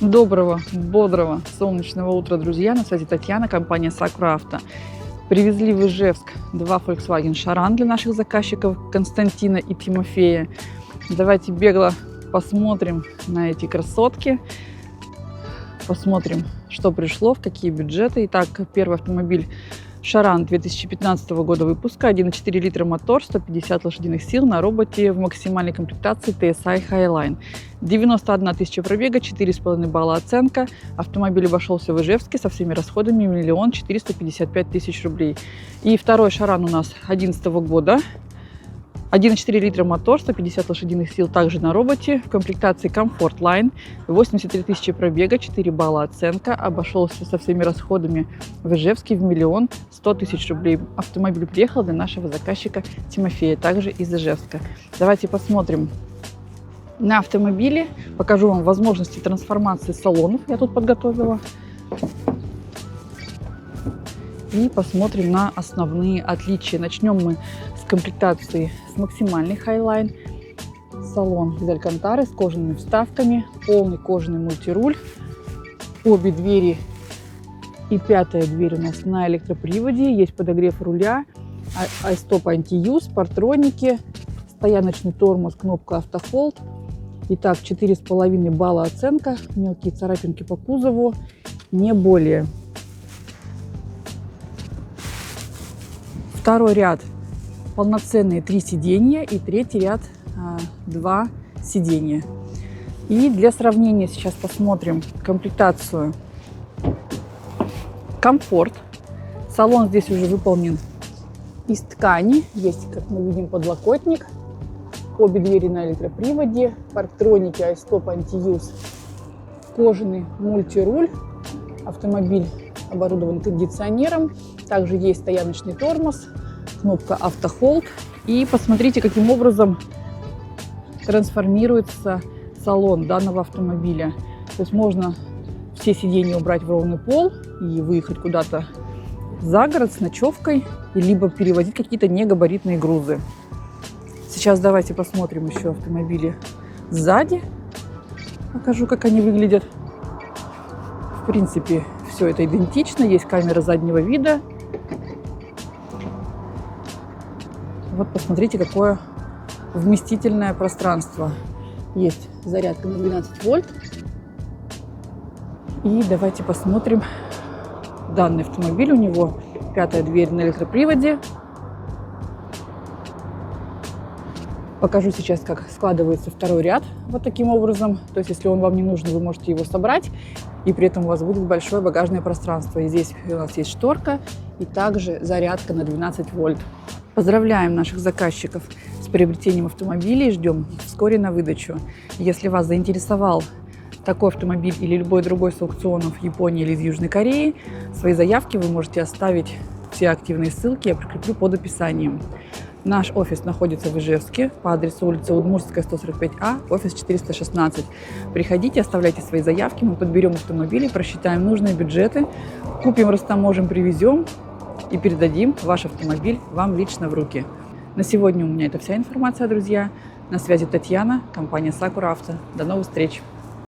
Доброго, бодрого, солнечного утра, друзья! На связи Татьяна, компания Sakura Auto. Привезли в Ижевск два Volkswagen Charan для наших заказчиков Константина и Тимофея. Давайте бегло посмотрим на эти красотки. Посмотрим, что пришло, в какие бюджеты. Итак, первый автомобиль Charan 2015 года выпуска, 1,4 литра мотор, 150 лошадиных сил на роботе в максимальной комплектации TSI Highline. 91 тысяча пробега, 4,5 балла оценка. Автомобиль обошелся в Ижевске со всеми расходами 1 455 000 рублей. И второй Charan у нас 2011 года. 1,4 литра мотор, 150 лошадиных сил, также на роботе, в комплектации Comfort Line, 83 тысячи пробега, 4 балла оценка, обошелся со всеми расходами в Ижевске в 1 100 000 рублей. Автомобиль приехал для нашего заказчика Тимофея, также из Ижевска. Давайте посмотрим на автомобиле, покажу вам возможности трансформации салонов, я тут подготовила. И посмотрим на основные отличия. Начнем мы с комплектации с максимальной Highline. Салон из алькантары с кожаными вставками, полный кожаный мультируль. Обе двери и пятая дверь у нас на электроприводе. Есть подогрев руля, iStop антиюз, партроники, стояночный тормоз, кнопка автохолд. Итак, 4,5 балла оценка, мелкие царапинки по кузову, не более. Второй ряд полноценные 3 сиденья и третий ряд 2 сиденья. И для сравнения сейчас посмотрим комплектацию комфорт. Салон здесь уже выполнен из ткани. Есть, как мы видим, подлокотник. Обе двери на электроприводе. Парктроники, iStop антиюз, кожаный мультируль. Автомобиль оборудован кондиционером. Также есть стояночный тормоз, кнопка автохолд. И посмотрите, каким образом трансформируется салон данного автомобиля. То есть можно все сиденья убрать в ровный пол и выехать куда-то за город с ночевкой, либо перевозить какие-то негабаритные грузы. Сейчас давайте посмотрим еще автомобили сзади. Покажу, как они выглядят. В принципе, все это идентично. Есть камера заднего вида. Вот посмотрите, какое вместительное пространство. Есть зарядка на 12 вольт. И давайте посмотрим данный автомобиль. У него пятая дверь на электроприводе. Покажу сейчас, как складывается второй ряд вот таким образом. То есть, если он вам не нужен, вы можете его собрать. И при этом у вас будет большое багажное пространство. И здесь у нас есть шторка и также зарядка на 12 вольт. Поздравляем наших заказчиков с приобретением автомобилей. Ждем вскоре на выдачу. Если вас заинтересовал такой автомобиль или любой другой с аукционов Японии или из Южной Кореи, свои заявки вы можете оставить. Все активные ссылки я прикреплю под описанием. Наш офис находится в Ижевске по адресу улица Удмуртская, 145А, офис 416. Приходите, оставляйте свои заявки, мы подберем автомобили, просчитаем нужные бюджеты, купим, растаможим, привезем и передадим ваш автомобиль вам лично в руки. На сегодня у меня это вся информация, друзья. На связи Татьяна, компания Sakura Auto. До новых встреч!